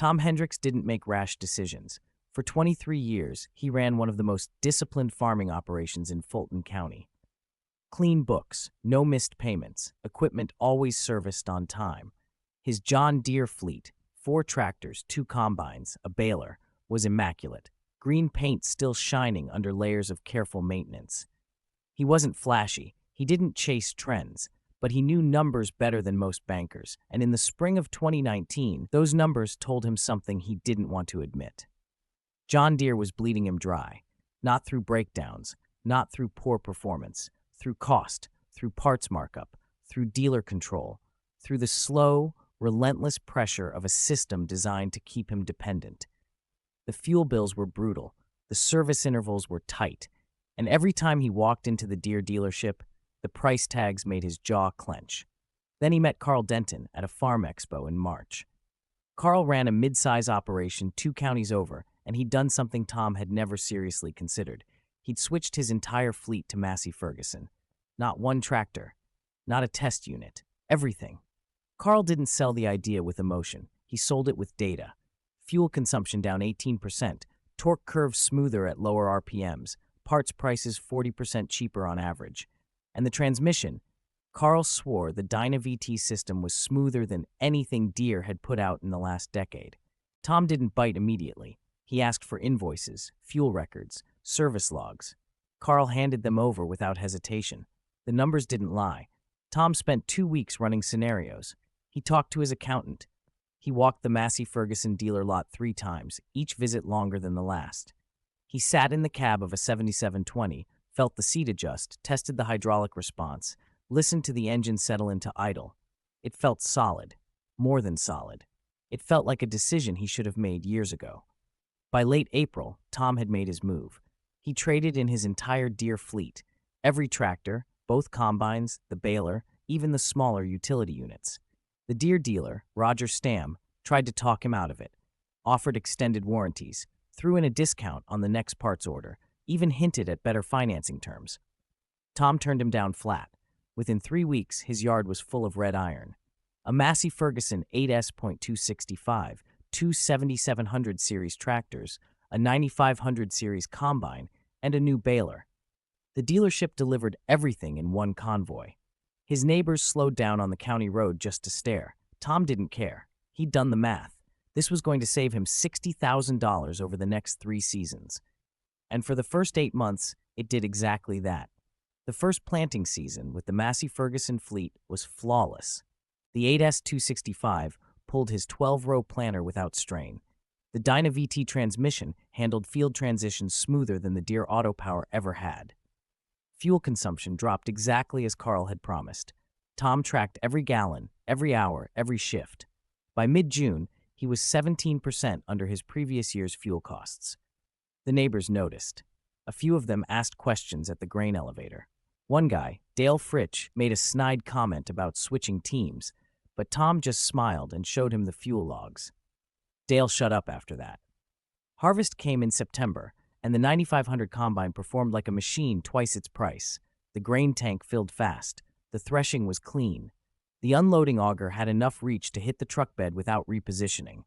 Tom Hendricks didn't make rash decisions. For 23 years, he ran one of the most disciplined farming operations in Fulton County. Clean books, no missed payments, equipment always serviced on time. His John Deere fleet, 4 tractors, 2 combines, a baler, was immaculate, green paint still shining under layers of careful maintenance. He wasn't flashy, he didn't chase trends, but he knew numbers better than most bankers, and in the spring of 2019, those numbers told him something he didn't want to admit. John Deere was bleeding him dry, not through breakdowns, not through poor performance, through cost, through parts markup, through dealer control, through the slow, relentless pressure of a system designed to keep him dependent. The fuel bills were brutal, the service intervals were tight, and every time he walked into the Deere dealership, the price tags made his jaw clench. Then he met Carl Denton at a farm expo in March. Carl ran a mid-size operation 2 counties over, and he'd done something Tom had never seriously considered. He'd switched his entire fleet to Massey Ferguson. Not one tractor, not a test unit, everything. Carl didn't sell the idea with emotion. He sold it with data. Fuel consumption down 18%, torque curves smoother at lower RPMs, parts prices 40% cheaper on average. And the transmission, Carl swore the DynaVT system was smoother than anything Deere had put out in the last decade. Tom didn't bite immediately. He asked for invoices, fuel records, service logs. Carl handed them over without hesitation. The numbers didn't lie. Tom spent 2 weeks running scenarios. He talked to his accountant. He walked the Massey Ferguson dealer lot 3 times, each visit longer than the last. He sat in the cab of a 7720, felt the seat adjust, tested the hydraulic response, listened to the engine settle into idle. It felt solid, more than solid. It felt like a decision he should have made years ago. By late April, Tom had made his move. He traded in his entire Deere fleet, every tractor, both combines, the baler, even the smaller utility units. The Deere dealer, Roger Stamm, tried to talk him out of it, offered extended warranties, threw in a discount on the next parts order, even hinted at better financing terms. Tom turned him down flat. Within 3 weeks, his yard was full of red iron. A Massey Ferguson 8S.265, 2 7700 series tractors, a 9500 series combine, and a new baler. The dealership delivered everything in one convoy. His neighbors slowed down on the county road just to stare. Tom didn't care. He'd done the math. This was going to save him $60,000 over the next 3 seasons. And for the first 8 months, it did exactly that. The first planting season with the Massey Ferguson fleet was flawless. The 8S.265 pulled his 12-row planter without strain. The DynaVT transmission handled field transitions smoother than the Deere AutoPower ever had. Fuel consumption dropped exactly as Carl had promised. Tom tracked every gallon, every hour, every shift. By mid-June, he was 17% under his previous year's fuel costs. The neighbors noticed. A few of them asked questions at the grain elevator. One guy, Dale Fritsch, made a snide comment about switching teams, but Tom just smiled and showed him the fuel logs. Dale shut up after that. Harvest came in September, and the 9500 combine performed like a machine twice its price. The grain tank filled fast. The threshing was clean. The unloading auger had enough reach to hit the truck bed without repositioning.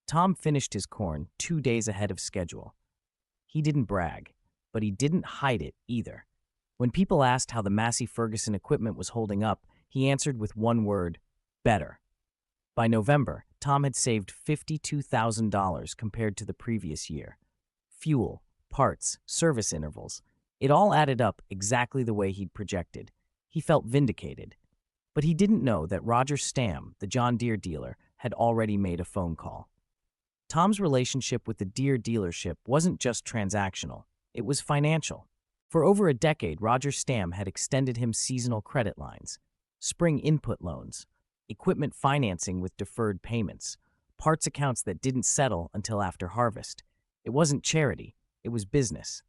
Tom finished his corn 2 days ahead of schedule. He didn't brag, but he didn't hide it either. When people asked how the Massey Ferguson equipment was holding up, he answered with one word: better. By November, Tom had saved $52,000 compared to the previous year. Fuel, parts, service intervals. It all added up exactly the way he'd projected. He felt vindicated. But he didn't know that Roger Stamm, the John Deere dealer, had already made a phone call. Tom's relationship with the Deere dealership wasn't just transactional, it was financial. For over a decade, Roger Stamm had extended him seasonal credit lines, spring input loans, equipment financing with deferred payments, parts accounts that didn't settle until after harvest. It wasn't charity, it was business.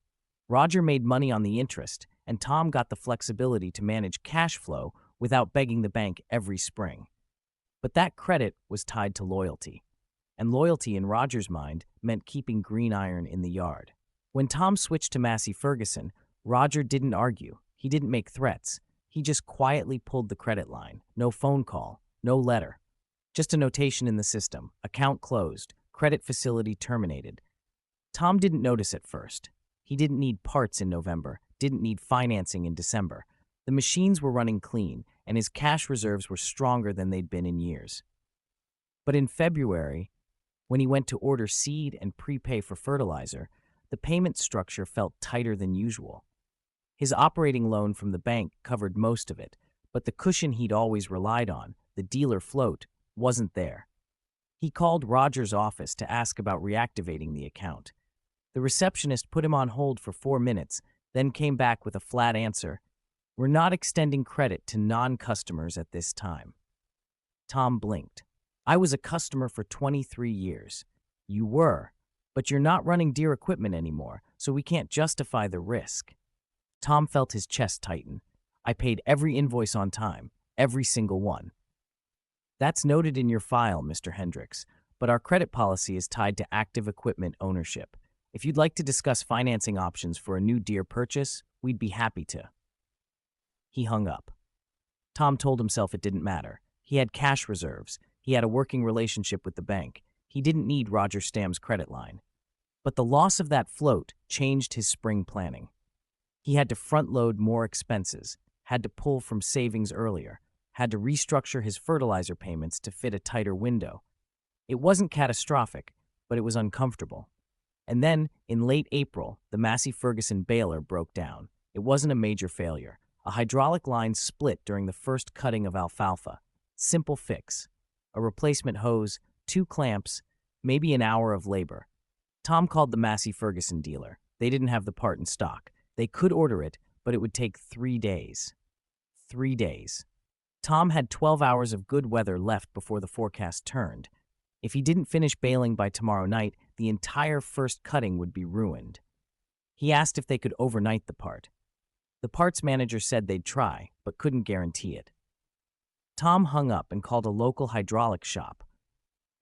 Roger made money on the interest, and Tom got the flexibility to manage cash flow without begging the bank every spring. But that credit was tied to loyalty, and loyalty in Roger's mind meant keeping green iron in the yard. When Tom switched to Massey Ferguson, Roger didn't argue. He didn't make threats. He just quietly pulled the credit line. No phone call, no letter. Just a notation in the system. Account closed. Credit facility terminated. Tom didn't notice at first. He didn't need parts in November, didn't need financing in December. The machines were running clean, and his cash reserves were stronger than they'd been in years. But in February, when he went to order seed and prepay for fertilizer, the payment structure felt tighter than usual. His operating loan from the bank covered most of it, but the cushion he'd always relied on, the dealer float, wasn't there. He called Roger's office to ask about reactivating the account. The receptionist put him on hold for 4 minutes, then came back with a flat answer. "We're not extending credit to non-customers at this time." Tom blinked. "I was a customer for 23 years. You were, but you're not running Deere equipment anymore, so we can't justify the risk." Tom felt his chest tighten. "I paid every invoice on time, every single one." "That's noted in your file, Mr. Hendricks, but our credit policy is tied to active equipment ownership. If you'd like to discuss financing options for a new Deere purchase, we'd be happy to." He hung up. Tom told himself it didn't matter. He had cash reserves. He had a working relationship with the bank. He didn't need Roger Stam's credit line. But the loss of that float changed his spring planning. He had to front-load more expenses, had to pull from savings earlier, had to restructure his fertilizer payments to fit a tighter window. It wasn't catastrophic, but it was uncomfortable. And then, in late April, the Massey Ferguson baler broke down. It wasn't a major failure. A hydraulic line split during the first cutting of alfalfa. Simple fix. A replacement hose, 2 clamps, maybe an hour of labor. Tom called the Massey Ferguson dealer. They didn't have the part in stock. They could order it, but it would take 3 days. 3 days. Tom had 12 hours of good weather left before the forecast turned. If he didn't finish baling by tomorrow night, the entire first cutting would be ruined. He asked if they could overnight the part. The parts manager said they'd try, but couldn't guarantee it. Tom hung up and called a local hydraulic shop.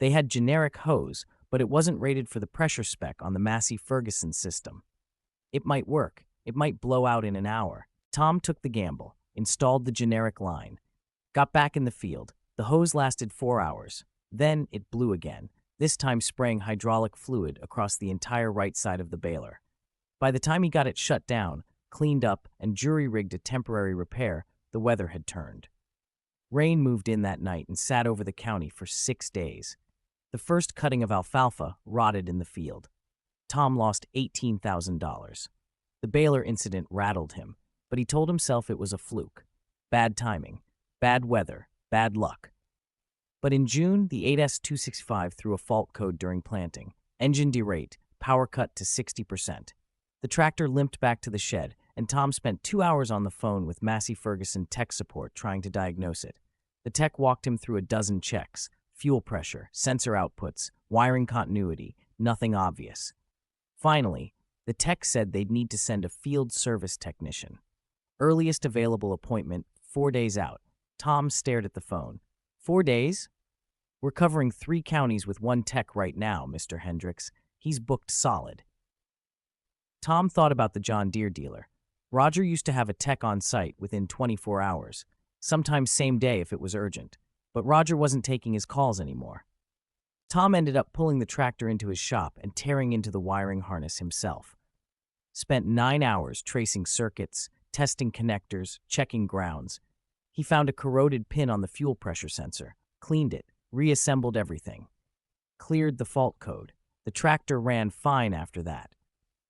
They had generic hose, but it wasn't rated for the pressure spec on the Massey Ferguson system. It might work. It might blow out in an hour. Tom took the gamble, installed the generic line, got back in the field. The hose lasted 4 hours. Then it blew again, this time spraying hydraulic fluid across the entire right side of the baler. By the time he got it shut down, cleaned up, and jury-rigged a temporary repair, the weather had turned. Rain moved in that night and sat over the county for 6 days. The first cutting of alfalfa rotted in the field. Tom lost $18,000. The baler incident rattled him, but he told himself it was a fluke. Bad timing, bad weather, bad luck. But in June, the 8S265 threw a fault code during planting. Engine derate, power cut to 60%. The tractor limped back to the shed, and Tom spent 2 hours on the phone with Massey Ferguson tech support trying to diagnose it. The tech walked him through a dozen checks: fuel pressure, sensor outputs, wiring continuity, nothing obvious. Finally, the tech said they'd need to send a field service technician. Earliest available appointment, 4 days out. Tom stared at the phone. 4 days? "We're covering 3 counties with 1 tech right now, Mr. Hendricks. He's booked solid." Tom thought about the John Deere dealer. Roger used to have a tech on site within 24 hours, sometimes same day if it was urgent, but Roger wasn't taking his calls anymore. Tom ended up pulling the tractor into his shop and tearing into the wiring harness himself. Spent 9 hours tracing circuits, testing connectors, checking grounds. He found a corroded pin on the fuel pressure sensor, cleaned it, reassembled everything. Cleared the fault code. The tractor ran fine after that.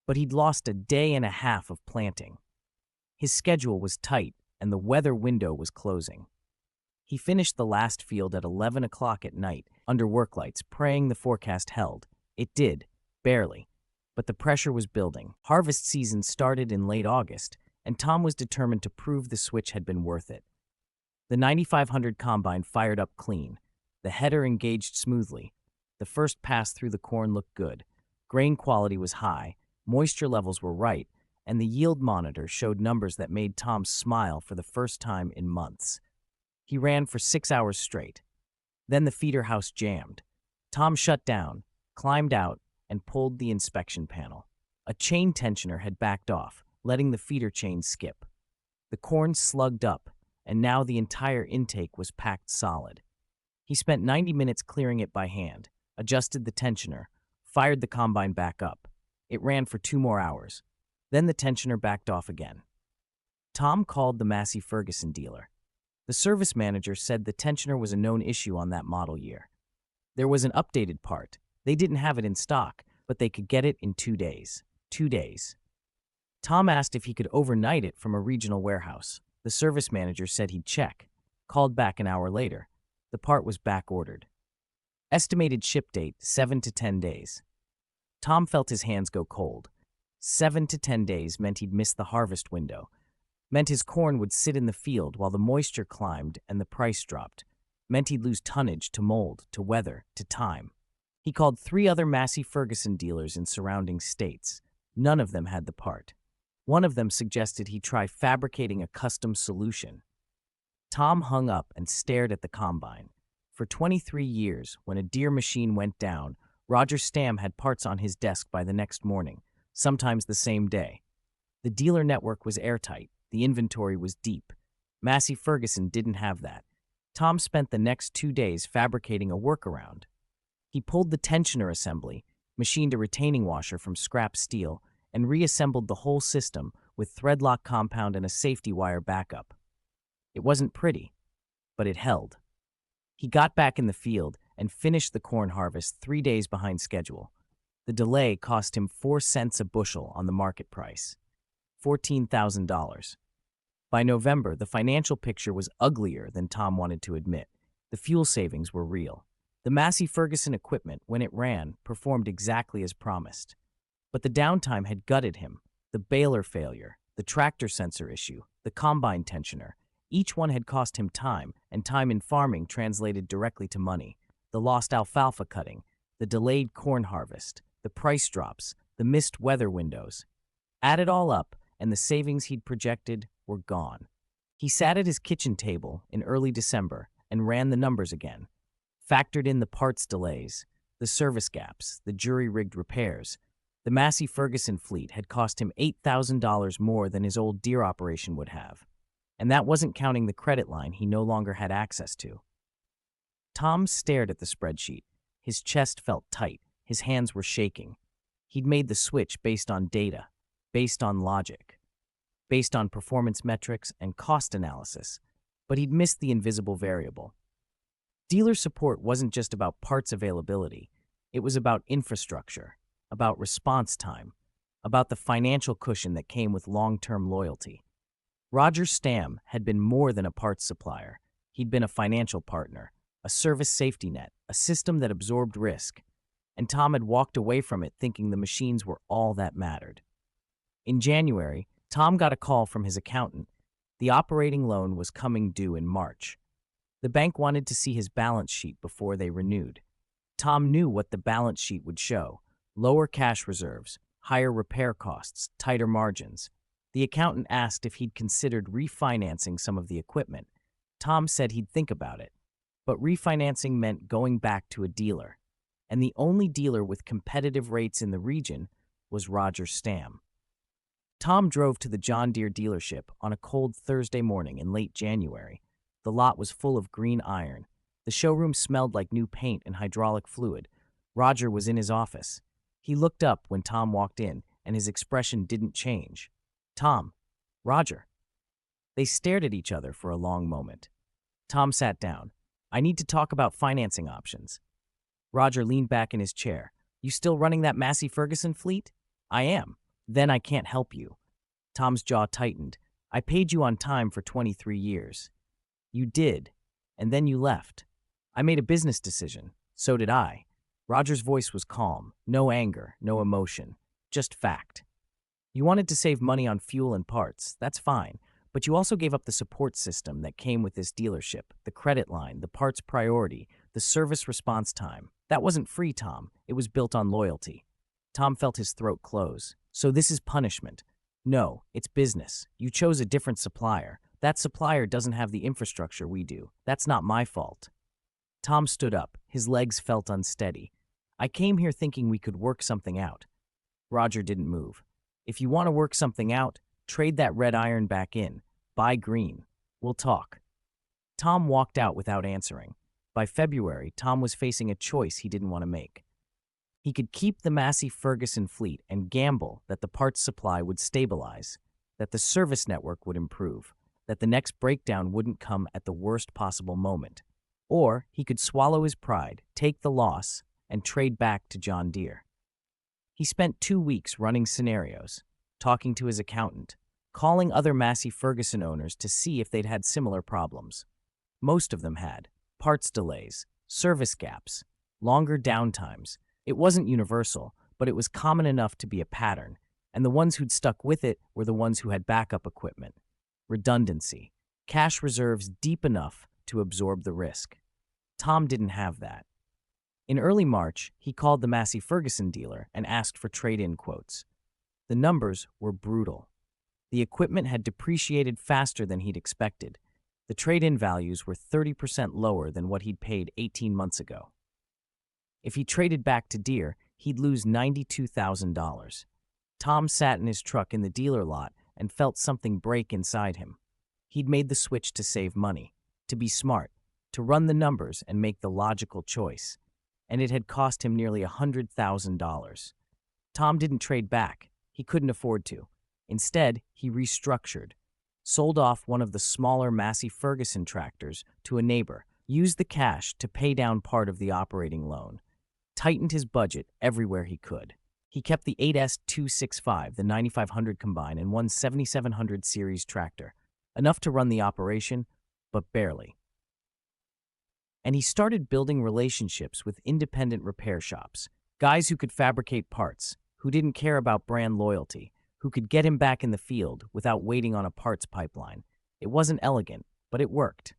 But he'd lost a day and a half of planting. His schedule was tight, and the weather window was closing. He finished the last field at 11 o'clock at night, under work lights, praying the forecast held. It did, barely. But the pressure was building. Harvest season started in late August, and Tom was determined to prove the switch had been worth it. The 9500 combine fired up clean. The header engaged smoothly. The first pass through the corn looked good. Grain quality was high, moisture levels were right, and the yield monitor showed numbers that made Tom smile for the first time in months. He ran for 6 hours straight. Then the feeder house jammed. Tom shut down, climbed out, and pulled the inspection panel. A chain tensioner had backed off, letting the feeder chain skip. The corn slugged up, and now the entire intake was packed solid. He spent 90 minutes clearing it by hand, adjusted the tensioner, fired the combine back up. It ran for 2 more hours. Then the tensioner backed off again. Tom called the Massey Ferguson dealer. The service manager said the tensioner was a known issue on that model year. There was an updated part. They didn't have it in stock, but they could get it in 2 days. 2 days. Tom asked if he could overnight it from a regional warehouse. The service manager said he'd check. Called back an hour later. The part was back-ordered. Estimated ship date, 7 to 10 days. Tom felt his hands go cold. 7 to 10 days meant he'd miss the harvest window. Meant his corn would sit in the field while the moisture climbed and the price dropped. Meant he'd lose tonnage to mold, to weather, to time. He called 3 other Massey Ferguson dealers in surrounding states. None of them had the part. One of them suggested he try fabricating a custom solution. Tom hung up and stared at the combine. For 23 years, when a Deere machine went down, Roger Stamm had parts on his desk by the next morning, sometimes the same day. The dealer network was airtight. The inventory was deep. Massey Ferguson didn't have that. Tom spent the next 2 days fabricating a workaround. He pulled the tensioner assembly, machined a retaining washer from scrap steel, and reassembled the whole system with threadlock compound and a safety wire backup. It wasn't pretty, but it held. He got back in the field and finished the corn harvest 3 days behind schedule. The delay cost him 4 cents a bushel on the market price, $14,000. By November, the financial picture was uglier than Tom wanted to admit. The fuel savings were real. The Massey Ferguson equipment, when it ran, performed exactly as promised. But the downtime had gutted him. The baler failure, the tractor sensor issue, the combine tensioner. Each one had cost him time, and time in farming translated directly to money. The lost alfalfa cutting, the delayed corn harvest, the price drops, the missed weather windows. Add it all up, and the savings he'd projected were gone. He sat at his kitchen table in early December and ran the numbers again. Factored in the parts delays, the service gaps, the jury-rigged repairs. The Massey Ferguson fleet had cost him $8,000 more than his old Deere operation would have. And that wasn't counting the credit line he no longer had access to. Tom stared at the spreadsheet. His chest felt tight. His hands were shaking. He'd made the switch based on data, based on logic, based on performance metrics and cost analysis, but he'd missed the invisible variable. Dealer support wasn't just about parts availability. It was about infrastructure, about response time, about the financial cushion that came with long-term loyalty. Roger Stamm had been more than a parts supplier. He'd been a financial partner, a service safety net, a system that absorbed risk. And Tom had walked away from it thinking the machines were all that mattered. In January, Tom got a call from his accountant. The operating loan was coming due in March. The bank wanted to see his balance sheet before they renewed. Tom knew what the balance sheet would show: lower cash reserves, higher repair costs, tighter margins. The accountant asked if he'd considered refinancing some of the equipment. Tom said he'd think about it. But refinancing meant going back to a dealer. And the only dealer with competitive rates in the region was Roger Stamm. Tom drove to the John Deere dealership on a cold Thursday morning in late January. The lot was full of green iron. The showroom smelled like new paint and hydraulic fluid. Roger was in his office. He looked up when Tom walked in, and his expression didn't change. Tom, Roger. They stared at each other for a long moment. Tom sat down. I need to talk about financing options. Roger leaned back in his chair. You still running that Massey Ferguson fleet? I am. Then I can't help you. Tom's jaw tightened. I paid you on time for 23 years. You did, and then you left. I made a business decision. So did I. Roger's voice was calm. No anger, no emotion. Just fact. You wanted to save money on fuel and parts. That's fine. But you also gave up the support system that came with this dealership, the credit line, the parts priority, the service response time. That wasn't free, Tom. It was built on loyalty. Tom felt his throat close. So this is punishment. No, it's business. You chose a different supplier. That supplier doesn't have the infrastructure we do. That's not my fault. Tom stood up. His legs felt unsteady. I came here thinking we could work something out. Roger didn't move. If you want to work something out, trade that red iron back in. Buy green. We'll talk. Tom walked out without answering. By February, Tom was facing a choice he didn't want to make. He could keep the Massey Ferguson fleet and gamble that the parts supply would stabilize, that the service network would improve, that the next breakdown wouldn't come at the worst possible moment. Or he could swallow his pride, take the loss, and trade back to John Deere. He spent 2 weeks running scenarios, talking to his accountant, calling other Massey Ferguson owners to see if they'd had similar problems. Most of them had parts delays, service gaps, longer downtimes. It wasn't universal, but it was common enough to be a pattern, and the ones who'd stuck with it were the ones who had backup equipment, redundancy, cash reserves deep enough to absorb the risk. Tom didn't have that. In early March, he called the Massey Ferguson dealer and asked for trade-in quotes. The numbers were brutal. The equipment had depreciated faster than he'd expected. The trade-in values were 30% lower than what he'd paid 18 months ago. If he traded back to Deere, he'd lose $92,000. Tom sat in his truck in the dealer lot and felt something break inside him. He'd made the switch to save money, to be smart, to run the numbers and make the logical choice, and it had cost him nearly $100,000. Tom didn't trade back. He couldn't afford to. Instead, he restructured, sold off one of the smaller Massey Ferguson tractors to a neighbor, used the cash to pay down part of the operating loan, tightened his budget everywhere he could. He kept the 8S265, the 9500 combine, and one 7700 series tractor, enough to run the operation, but barely. And he started building relationships with independent repair shops, guys who could fabricate parts, who didn't care about brand loyalty, who could get him back in the field without waiting on a parts pipeline. It wasn't elegant, but it worked.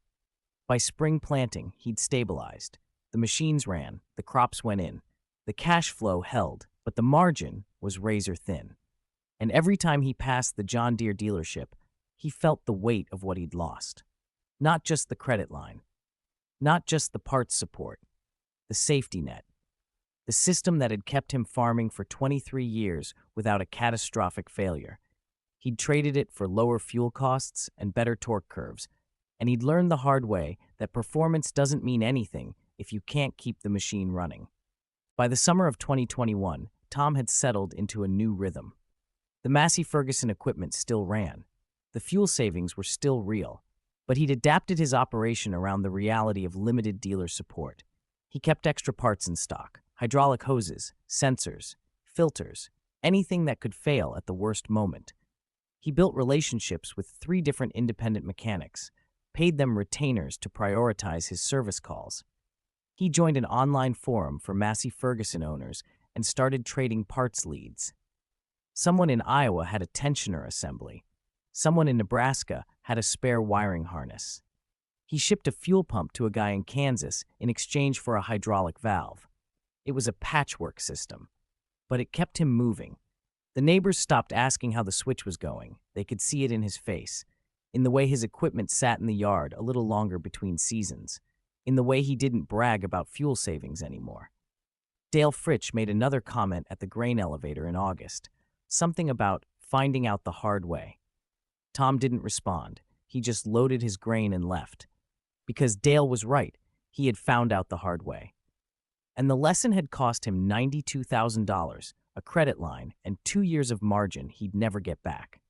By spring planting, he'd stabilized. The machines ran, the crops went in. The cash flow held, but the margin was razor thin. And every time he passed the John Deere dealership, he felt the weight of what he'd lost. Not just the credit line, not just the parts support, the safety net, the system that had kept him farming for 23 years without a catastrophic failure. He'd traded it for lower fuel costs and better torque curves, and he'd learned the hard way that performance doesn't mean anything if you can't keep the machine running. By the summer of 2021, Tom had settled into a new rhythm. The Massey Ferguson equipment still ran. The fuel savings were still real, but he'd adapted his operation around the reality of limited dealer support. He kept extra parts in stock, hydraulic hoses, sensors, filters, anything that could fail at the worst moment. He built relationships with 3 different independent mechanics, paid them retainers to prioritize his service calls. He joined an online forum for Massey Ferguson owners and started trading parts leads. Someone in Iowa had a tensioner assembly. Someone in Nebraska had a spare wiring harness. He shipped a fuel pump to a guy in Kansas in exchange for a hydraulic valve. It was a patchwork system, but it kept him moving. The neighbors stopped asking how the switch was going. They could see it in his face, in the way his equipment sat in the yard a little longer between seasons, in the way he didn't brag about fuel savings anymore. Dale Fritsch made another comment at the grain elevator in August, something about finding out the hard way. Tom didn't respond. He just loaded his grain and left. Because Dale was right, he had found out the hard way. And the lesson had cost him $92,000, a credit line, and 2 years of margin he'd never get back.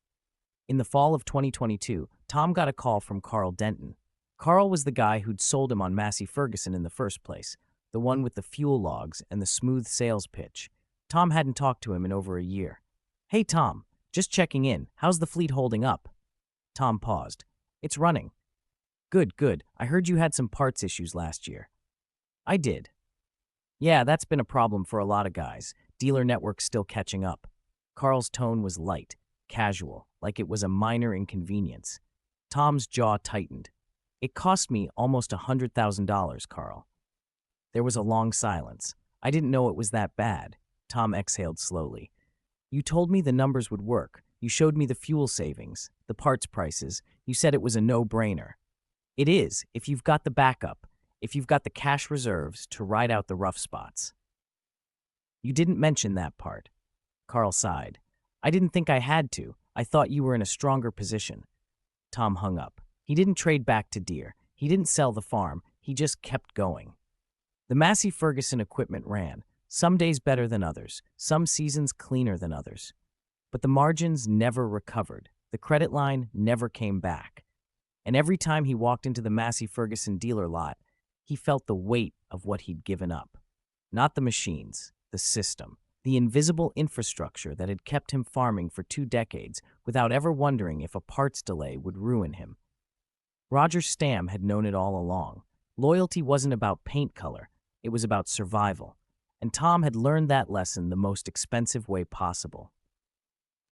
In the fall of 2022, Tom got a call from Carl Denton. Carl was the guy who'd sold him on Massey Ferguson in the first place, the one with the fuel logs and the smooth sales pitch. Tom hadn't talked to him in over a year. "Hey, Tom, just checking in. How's the fleet holding up?" Tom paused. "It's running." Good, good. I heard you had some parts issues last year." "I did." "Yeah, that's been a problem for a lot of guys. Dealer network's still catching up." Carl's tone was light, casual, like it was a minor inconvenience. Tom's jaw tightened. "It cost me almost $100,000, Carl." There was a long silence. "I didn't know it was that bad." Tom exhaled slowly. "You told me the numbers would work. You showed me the fuel savings, the parts prices. You said it was a no-brainer. It is, if you've got the backup, if you've got the cash reserves to ride out the rough spots." "You didn't mention that part." Carl sighed. "I didn't think I had to. I thought you were in a stronger position." Tom hung up. He didn't trade back to Deere. He didn't sell the farm. he just kept going. The Massey Ferguson equipment ran, some days better than others, some seasons cleaner than others. But the margins never recovered. The credit line never came back. And every time he walked into the Massey Ferguson dealer lot, he felt the weight of what he'd given up. Not the machines, the system, the invisible infrastructure that had kept him farming for 2 decades without ever wondering if a parts delay would ruin him. Roger Stamm had known it all along. Loyalty wasn't about paint color, it was about survival. And Tom had learned that lesson the most expensive way possible.